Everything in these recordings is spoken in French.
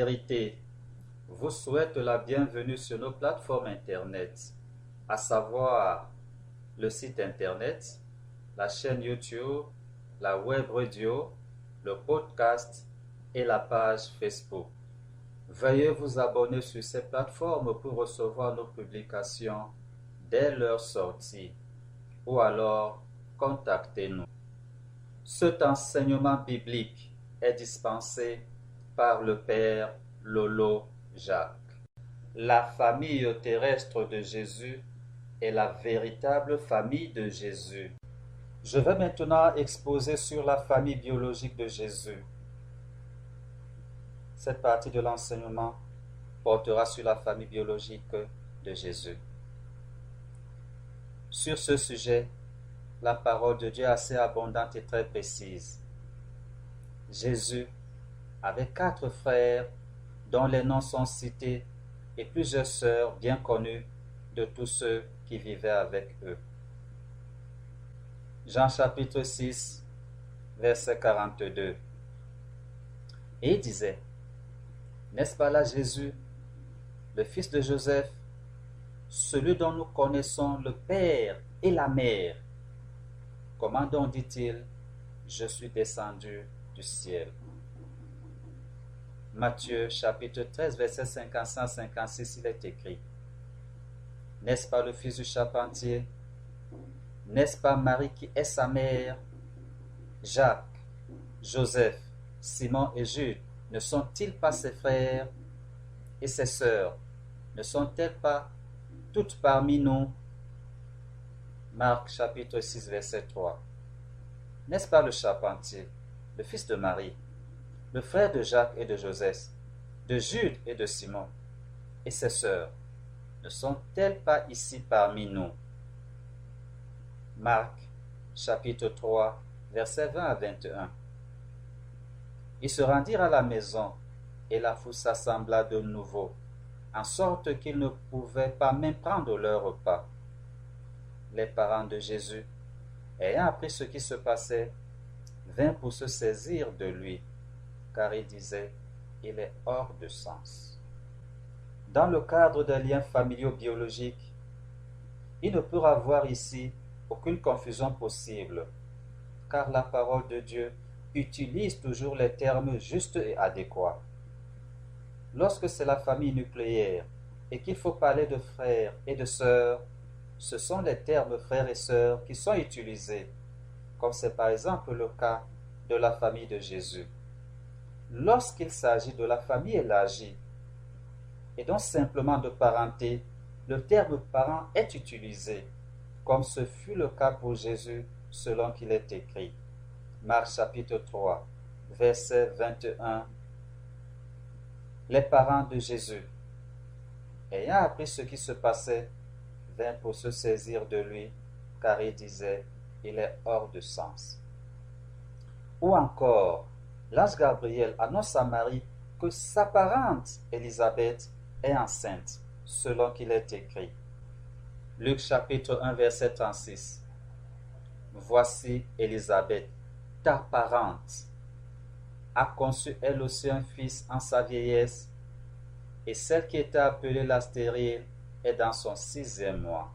Vérité vous souhaite la bienvenue sur nos plateformes Internet, à savoir le site Internet, la chaîne YouTube, la web radio, le podcast et la page Facebook. Veuillez vous abonner sur ces plateformes pour recevoir nos publications dès leur sortie ou alors contactez-nous. Cet enseignement biblique est dispensé par le Père Lolo Jacques. La famille terrestre de Jésus est la véritable famille de Jésus. Je vais maintenant exposer sur la famille biologique de Jésus. Cette partie de l'enseignement portera sur la famille biologique de Jésus. Sur ce sujet, la parole de Dieu est assez abondante et très précise. Jésus avait 4 frères dont les noms sont cités et plusieurs sœurs bien connues de tous ceux qui vivaient avec eux. Jean chapitre 6, verset 42. Et il disait, n'est-ce pas là Jésus, le fils de Joseph, celui dont nous connaissons le père et la mère? Comment donc dit-il, je suis descendu du ciel? Matthieu chapitre 13, verset 55-56, il est écrit, n'est-ce pas le fils du charpentier? N'est-ce pas Marie qui est sa mère? Jacques, Joseph, Simon et Jude, ne sont-ils pas ses frères? Et ses sœurs, ne sont-elles pas toutes parmi nous? Marc chapitre 6, verset 3. N'est-ce pas le charpentier, le fils de Marie, le frère de Jacques et de Joseph, de Jude et de Simon, et ses sœurs, ne sont-elles pas ici parmi nous? Marc, chapitre 3, versets 20 à 21. Ils se rendirent à la maison, et la foule s'assembla de nouveau, en sorte qu'ils ne pouvaient pas même prendre leur repas. Les parents de Jésus, ayant appris ce qui se passait, vinrent pour se saisir de lui, car ils disaient, il est hors de sens. Dans le cadre des liens familiaux biologiques, il ne peut avoir ici aucune confusion possible, car la parole de Dieu utilise toujours les termes justes et adéquats. Lorsque c'est la famille nucléaire et qu'il faut parler de frères et de sœurs, ce sont les termes frères et sœurs qui sont utilisés, comme c'est par exemple le cas de la famille de Jésus. Lorsqu'il s'agit de la famille élargie, et donc simplement de parenté, le terme parent est utilisé, comme ce fut le cas pour Jésus selon qu'il est écrit. Marc chapitre 3, verset 21. Les parents de Jésus, ayant appris ce qui se passait, vinrent pour se saisir de lui, car il disait, il est hors de sens. Ou encore, l'ange Gabriel annonce à Marie que sa parente Élisabeth est enceinte, selon qu'il est écrit. Luc chapitre 1, verset 36. Voici Élisabeth, ta parente, a conçu elle aussi un fils en sa vieillesse, et celle qui était appelée la stérile est dans son 6e mois.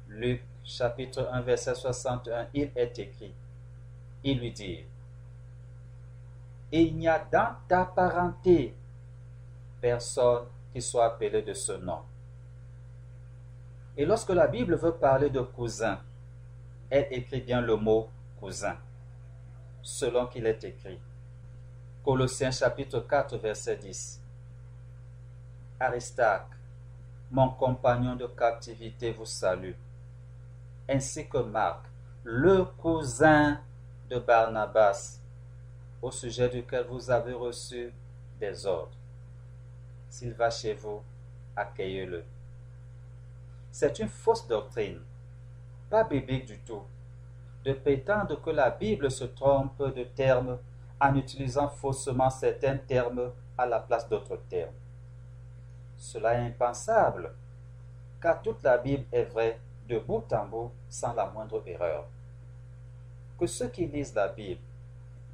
Luc chapitre 1, verset 61, il est écrit, il lui dit, il n'y a dans ta parenté personne qui soit appelé de ce nom. Et lorsque la Bible veut parler de cousin, elle écrit bien le mot cousin, selon qu'il est écrit. Colossiens chapitre 4, verset 10. Aristarque, mon compagnon de captivité, vous salue, ainsi que Marc, le cousin de Barnabas, au sujet duquel vous avez reçu des ordres. S'il va chez vous, accueillez-le. C'est une fausse doctrine, pas biblique du tout, de prétendre que la Bible se trompe de termes en utilisant faussement certains termes à la place d'autres termes. Cela est impensable, car toute la Bible est vraie de bout en bout sans la moindre erreur. Que ceux qui lisent la Bible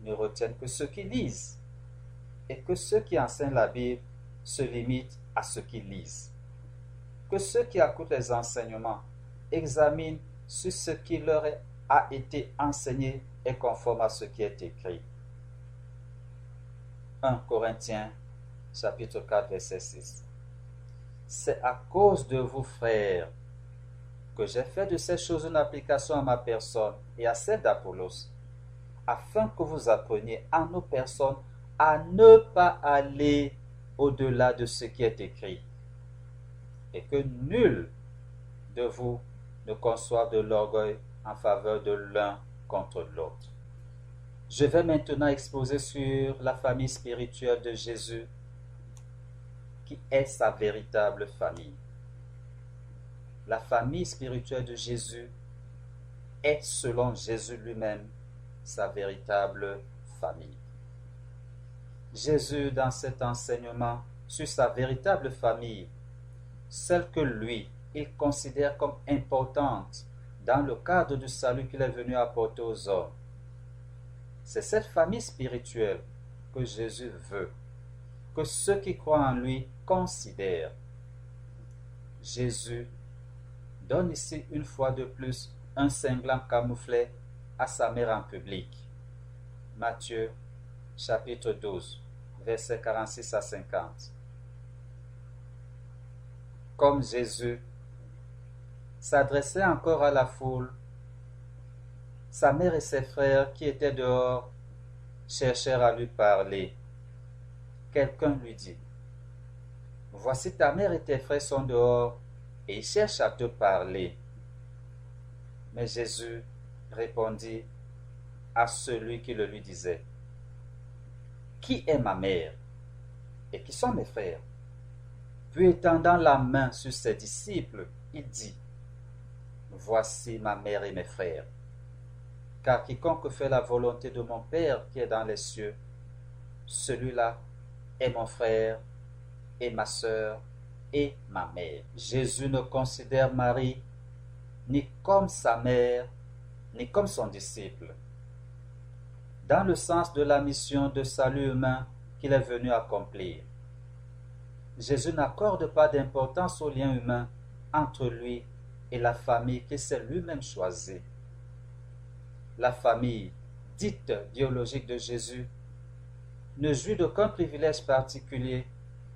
ne retiennent que ce qu'ils lisent, et que ceux qui enseignent la Bible se limitent à ce qu'ils lisent. Que ceux qui écoutent les enseignements examinent si ce qui leur a été enseigné est conforme à ce qui est écrit. 1 Corinthiens chapitre 4 verset 6. C'est à cause de vous, frères, que j'ai fait de ces choses une application à ma personne et à celle d'Apollos, afin que vous appreniez à nos personnes à ne pas aller au-delà de ce qui est écrit, et que nul de vous ne conçoive de l'orgueil en faveur de l'un contre l'autre. Je vais maintenant exposer sur la famille spirituelle de Jésus, qui est sa véritable famille. La famille spirituelle de Jésus est, selon Jésus lui-même, sa véritable famille. Jésus, dans cet enseignement sur sa véritable famille, celle que lui, il considère comme importante dans le cadre du salut qu'il est venu apporter aux hommes, c'est cette famille spirituelle que Jésus veut, que ceux qui croient en lui considèrent. Jésus donne ici une fois de plus un cinglant camouflé à sa mère en public. Matthieu chapitre 12, versets 46 à 50. Comme Jésus s'adressait encore à la foule, sa mère et ses frères qui étaient dehors cherchèrent à lui parler. Quelqu'un lui dit: voici ta mère et tes frères sont dehors et ils cherchent à te parler. Mais Jésus répondit à celui qui le lui disait: qui est ma mère et qui sont mes frères? Puis étendant la main sur ses disciples, il dit: voici ma mère et mes frères. Car quiconque fait la volonté de mon Père qui est dans les cieux, celui-là est mon frère et ma sœur et ma mère. Jésus ne considère Marie ni comme sa mère, ni comme son disciple, dans le sens de la mission de salut humain qu'il est venu accomplir. Jésus n'accorde pas d'importance au lien humain entre lui et la famille qu'il s'est lui-même choisie. La famille dite biologique de Jésus ne jouit d'aucun privilège particulier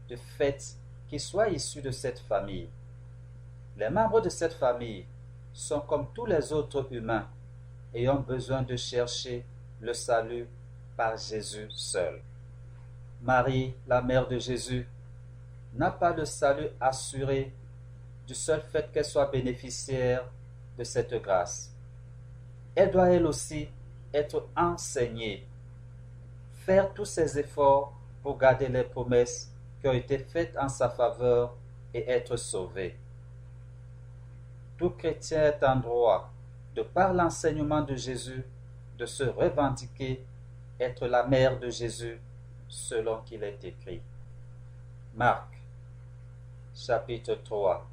de fait qu'il soit issu de cette famille. Les membres de cette famille sont comme tous les autres humains et ont besoin de chercher le salut par Jésus seul. Marie, la mère de Jésus, n'a pas le salut assuré du seul fait qu'elle soit bénéficiaire de cette grâce. Elle doit elle aussi être enseignée, faire tous ses efforts pour garder les promesses qui ont été faites en sa faveur et être sauvée. Tout chrétien est en droit, de par l'enseignement de Jésus, de se revendiquer être la mère de Jésus, selon qu'il est écrit. Marc, chapitre 3,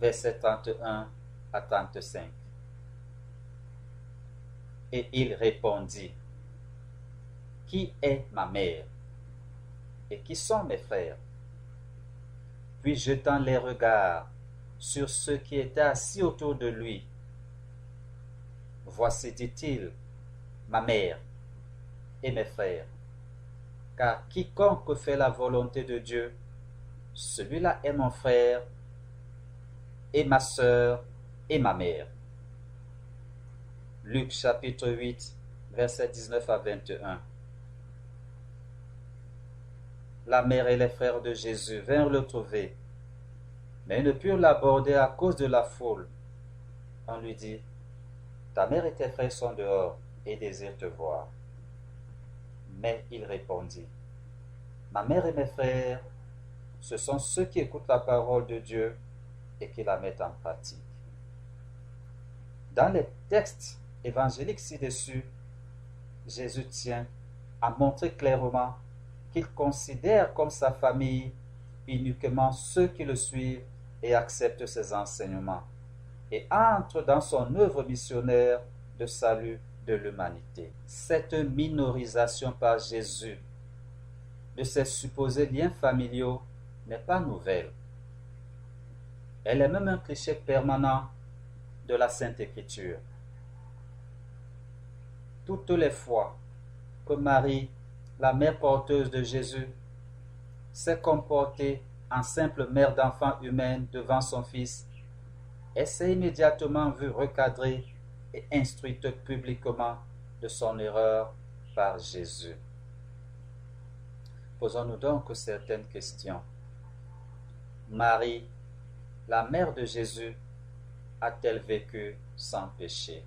versets 31 à 35. Et il répondit: qui est ma mère et qui sont mes frères? Puis jetant les regards sur ceux qui étaient assis autour de lui, voici, dit-il, ma mère et mes frères, car quiconque fait la volonté de Dieu, celui-là est mon frère et ma sœur et ma mère. Luc chapitre 8, versets 19 à 21. La mère et les frères de Jésus vinrent le trouver, mais ils ne purent l'aborder à cause de la foule. On lui dit: ta mère et tes frères sont dehors et désirent te voir. Mais il répondit: ma mère et mes frères, ce sont ceux qui écoutent la parole de Dieu et qui la mettent en pratique. Dans les textes évangéliques ci-dessus, Jésus tient à montrer clairement qu'il considère comme sa famille uniquement ceux qui le suivent et acceptent ses enseignements, et entre dans son œuvre missionnaire de salut de l'humanité. Cette minorisation par Jésus de ces supposés liens familiaux n'est pas nouvelle. Elle est même un cliché permanent de la Sainte Écriture. Toutes les fois que Marie, la mère porteuse de Jésus, s'est comportée en simple mère d'enfant humaine devant son fils, elle s'est immédiatement vue recadrée et instruite publiquement de son erreur par Jésus. Posons-nous donc certaines questions. Marie, la mère de Jésus, a-t-elle vécu sans péché?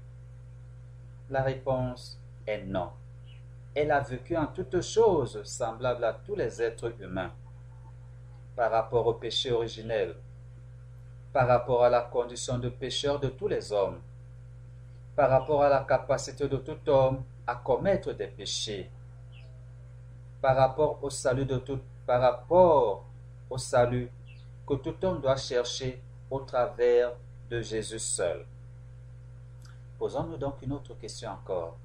La réponse est non. Elle a vécu en toutes choses semblable à tous les êtres humains, par rapport au péché originel, par rapport à la condition de pécheur de tous les hommes, par rapport à la capacité de tout homme à commettre des péchés, par rapport au salut que tout homme doit chercher au travers de Jésus seul. Posons-nous donc une autre question encore.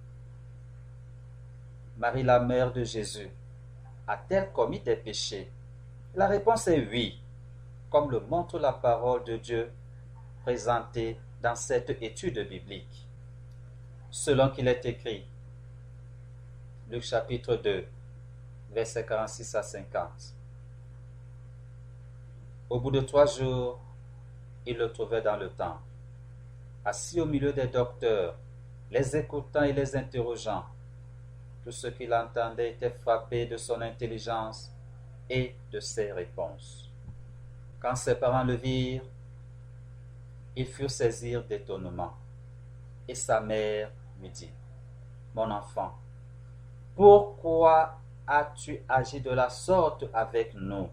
Marie, la mère de Jésus, a-t-elle commis des péchés? La réponse est oui, comme le montre la parole de Dieu présentée dans cette étude biblique. Selon qu'il est écrit, Luc chapitre 2, versets 46 à 50. Au bout de 3 jours, il le trouvait dans le temple, assis au milieu des docteurs, les écoutant et les interrogeant. Tout ce qu'il entendait était frappé de son intelligence et de ses réponses. Quand ses parents le virent, ils furent saisis d'étonnement. Et sa mère lui dit, « Mon enfant, pourquoi as-tu agi de la sorte avec nous?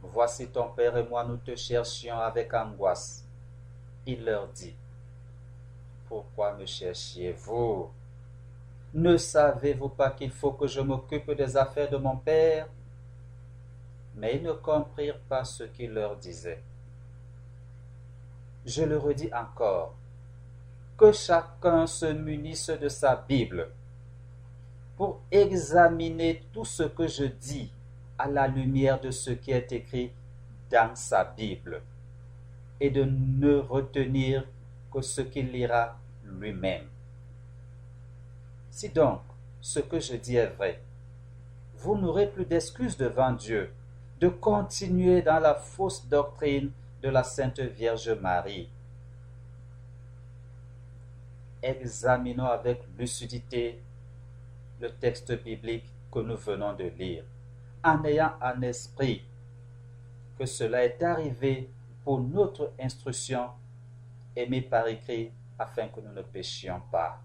Voici ton père et moi nous te cherchions avec angoisse. » Il leur dit, « Pourquoi me cherchiez-vous? Ne savez-vous pas qu'il faut que je m'occupe des affaires de mon père? » Mais ils ne comprirent pas ce qu'il leur disait. Je le redis encore, que chacun se munisse de sa Bible pour examiner tout ce que je dis à la lumière de ce qui est écrit dans sa Bible et de ne retenir que ce qu'il lira lui-même. Si donc ce que je dis est vrai, vous n'aurez plus d'excuses devant Dieu de continuer dans la fausse doctrine de la Sainte Vierge Marie. Examinons avec lucidité le texte biblique que nous venons de lire, en ayant en esprit que cela est arrivé pour notre instruction et mis par écrit afin que nous ne péchions pas.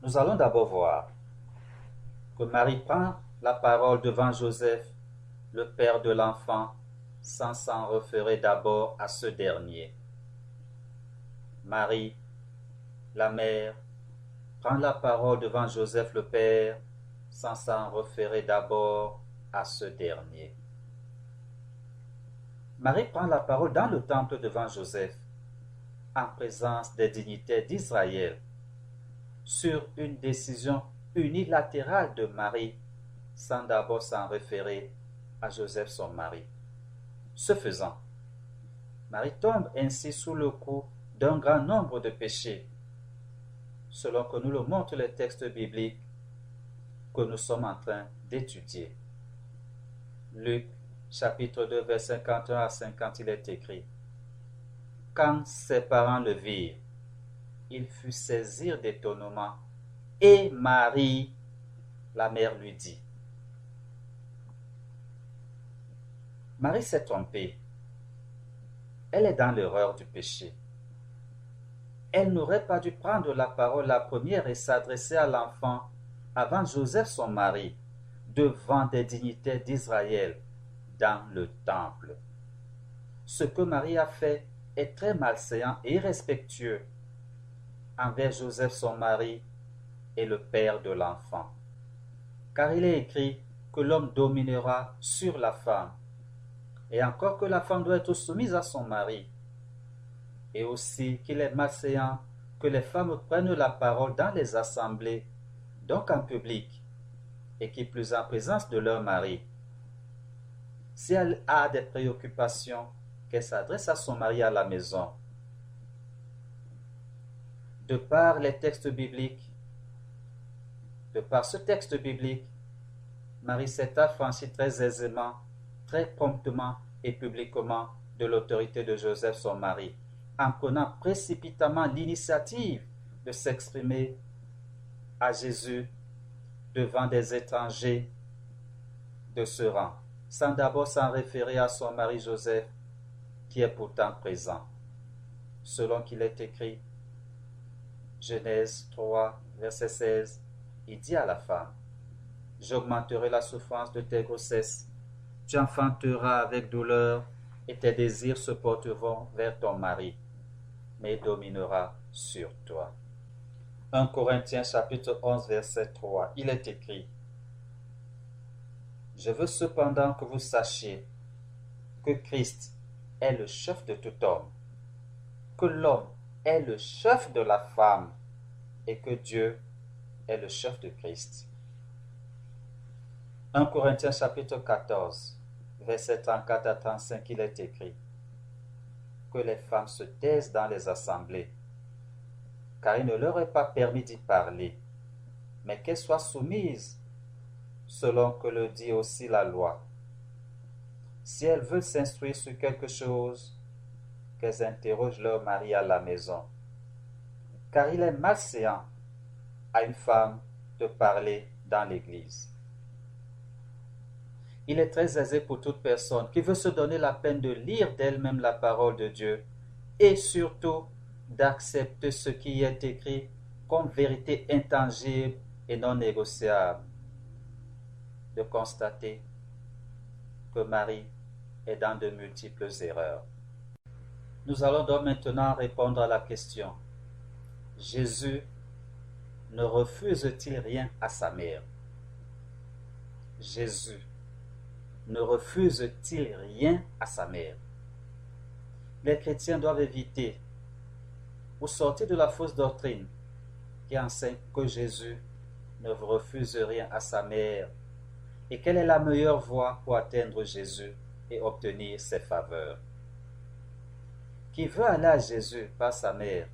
Nous allons d'abord voir que Marie prend la parole devant Joseph, le père de l'enfant, sans s'en référer d'abord à ce dernier. Marie, la mère, prend la parole devant Joseph le père, sans s'en référer d'abord à ce dernier. Marie prend la parole dans le temple devant Joseph, en présence des dignitaires d'Israël, sur une décision unilatérale de Marie, sans d'abord s'en référer à Joseph son mari. Ce faisant, Marie tombe ainsi sous le coup d'un grand nombre de péchés, selon que nous le montrent les textes bibliques que nous sommes en train d'étudier. Luc chapitre 2 versets 51 à 50, il est écrit, « Quand ses parents le virent, il fut saisi d'étonnement, et Marie, la mère, lui dit, « Marie s'est trompée. Elle est dans l'erreur du péché. Elle n'aurait pas dû prendre la parole la première et s'adresser à l'enfant avant Joseph son mari, devant des dignitaires d'Israël, dans le temple. Ce que Marie a fait est très malséant et irrespectueux envers Joseph son mari et le père de l'enfant. Car il est écrit que l'homme dominera sur la femme, et encore que la femme doit être soumise à son mari, et aussi qu'il est malséant que les femmes prennent la parole dans les assemblées, donc en public, et qui plus en présence de leur mari. Si elle a des préoccupations, qu'elle s'adresse à son mari à la maison. De par les textes bibliques, de par ce texte biblique, Marie s'est affranchie très aisément, très promptement et publiquement de l'autorité de Joseph, son mari, en prenant précipitamment l'initiative de s'exprimer à Jésus devant des étrangers de ce rang, sans d'abord s'en référer à son mari Joseph, qui est pourtant présent. Selon qu'il est écrit, Genèse 3, verset 16, il dit à la femme, « J'augmenterai la souffrance de tes grossesses, tu enfanteras avec douleur, et tes désirs se porteront vers ton mari, mais il dominera sur toi. » 1 Corinthiens chapitre 11, verset 3, il est écrit, « Je veux cependant que vous sachiez que Christ est le chef de tout homme, que l'homme est le chef de la femme et que Dieu est le chef de Christ. » 1 Corinthiens chapitre 14, verset 34 à 35, il est écrit, « Que les femmes se taisent dans les assemblées, car il ne leur est pas permis d'y parler, mais qu'elles soient soumises, selon que le dit aussi la loi. Si elles veulent s'instruire sur quelque chose, qu'elles interrogent leur mari à la maison, car il est malséant à une femme de parler dans l'église. » Il est très aisé pour toute personne qui veut se donner la peine de lire d'elle-même la parole de Dieu et surtout d'accepter ce qui y est écrit comme vérité intangible et non négociable, de constater que Marie est dans de multiples erreurs. Nous allons donc maintenant répondre à la question, Jésus ne refuse-t-il rien à sa mère? Jésus ne refuse-t-il rien à sa mère? Les chrétiens doivent éviter ou sortir de la fausse doctrine qui enseigne que Jésus ne refuse rien à sa mère et quelle est la meilleure voie pour atteindre Jésus et obtenir ses faveurs. Qui veut aller à Jésus par sa mère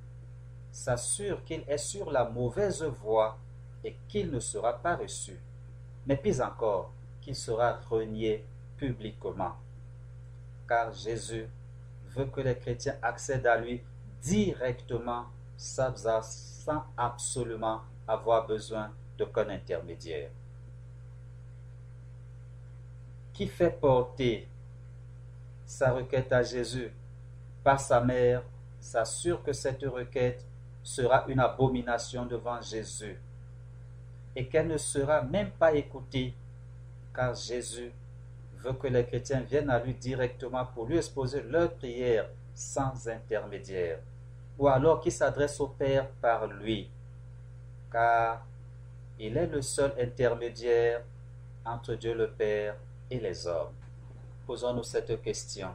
s'assure qu'il est sur la mauvaise voie et qu'il ne sera pas reçu, mais pis encore, qu'il sera renié publiquement. Car Jésus veut que les chrétiens accèdent à lui directement sans absolument avoir besoin d'aucun intermédiaire. Qui fait porter sa requête à Jésus par sa mère s'assure que cette requête sera une abomination devant Jésus et qu'elle ne sera même pas écoutée, car Jésus veut que les chrétiens viennent à lui directement pour lui exposer leur prière sans intermédiaire, ou alors qu'ils s'adressent au Père par lui, car il est le seul intermédiaire entre Dieu le Père et les hommes. Posons-nous cette question.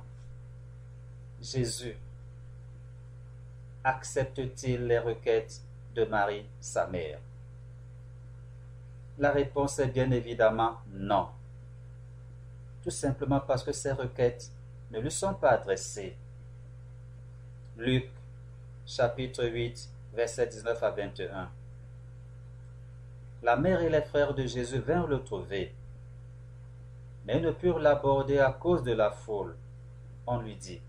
Jésus accepte-t-il les requêtes de Marie, sa mère? La réponse est bien évidemment non. Tout simplement parce que ces requêtes ne lui sont pas adressées. Luc, chapitre 8, versets 19 à 21. La mère et les frères de Jésus vinrent le trouver, mais ne purent l'aborder à cause de la foule. On lui dit,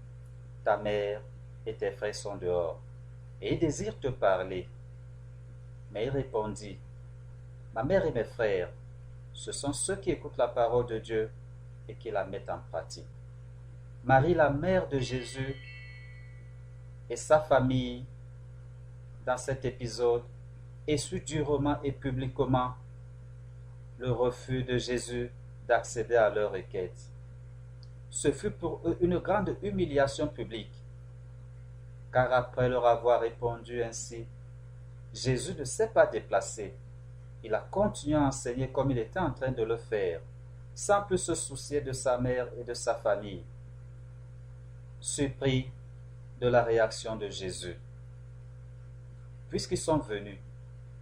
« Ta mère et tes frères sont dehors, et ils désirent te parler. » Mais il répondit, « Ma mère et mes frères, ce sont ceux qui écoutent la parole de Dieu et qui la mettent en pratique. » Marie, la mère de Jésus, et sa famille, dans cet épisode, essuient durement et publiquement le refus de Jésus d'accéder à leur requête. Ce fut pour eux une grande humiliation publique, car après leur avoir répondu ainsi, Jésus ne s'est pas déplacé. Il a continué à enseigner comme il était en train de le faire, sans plus se soucier de sa mère et de sa famille. Surpris de la réaction de Jésus, puisqu'ils sont venus,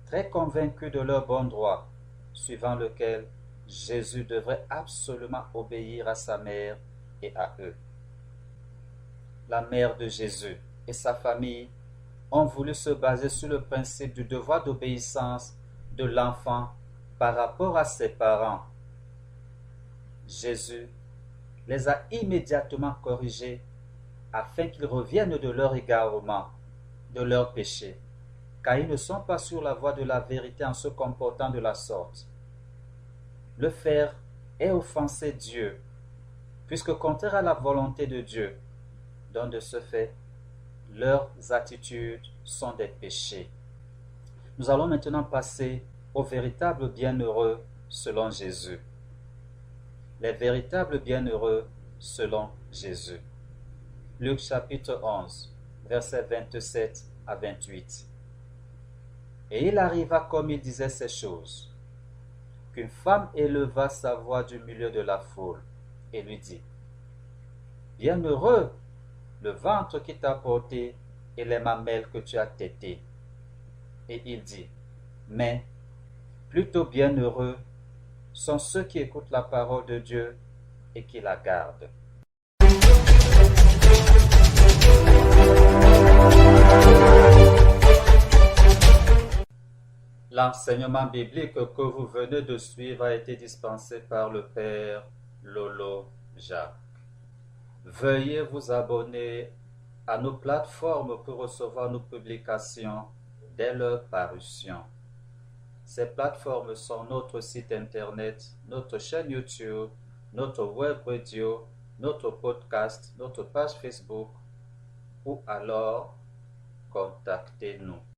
très convaincus de leur bon droit, suivant lequel Jésus devrait absolument obéir à sa mère et à eux. La mère de Jésus et sa famille ont voulu se baser sur le principe du devoir d'obéissance de l'enfant par rapport à ses parents. Jésus les a immédiatement corrigés afin qu'ils reviennent de leur égarement, de leur péché, car ils ne sont pas sur la voie de la vérité en se comportant de la sorte. Le faire est offenser Dieu, puisque contraire à la volonté de Dieu, donc de ce fait, leurs attitudes sont des péchés. Nous allons maintenant passer aux véritables bienheureux selon Jésus. Les véritables bienheureux selon Jésus. Luc chapitre 11, versets 27 à 28. Et il arriva comme il disait ces choses, qu'une femme éleva sa voix du milieu de la foule et lui dit, Bienheureux le ventre qui t'a porté et les mamelles que tu as tétées. Et il dit, mais plutôt bienheureux sont ceux qui écoutent la parole de Dieu et qui la gardent. L'enseignement biblique que vous venez de suivre a été dispensé par le Père Lolo Jacques. Veuillez vous abonner à nos plateformes pour recevoir nos publications dès leur parution. Ces plateformes sont notre site internet, notre chaîne YouTube, notre web radio, notre podcast, notre page Facebook ou alors contactez-nous.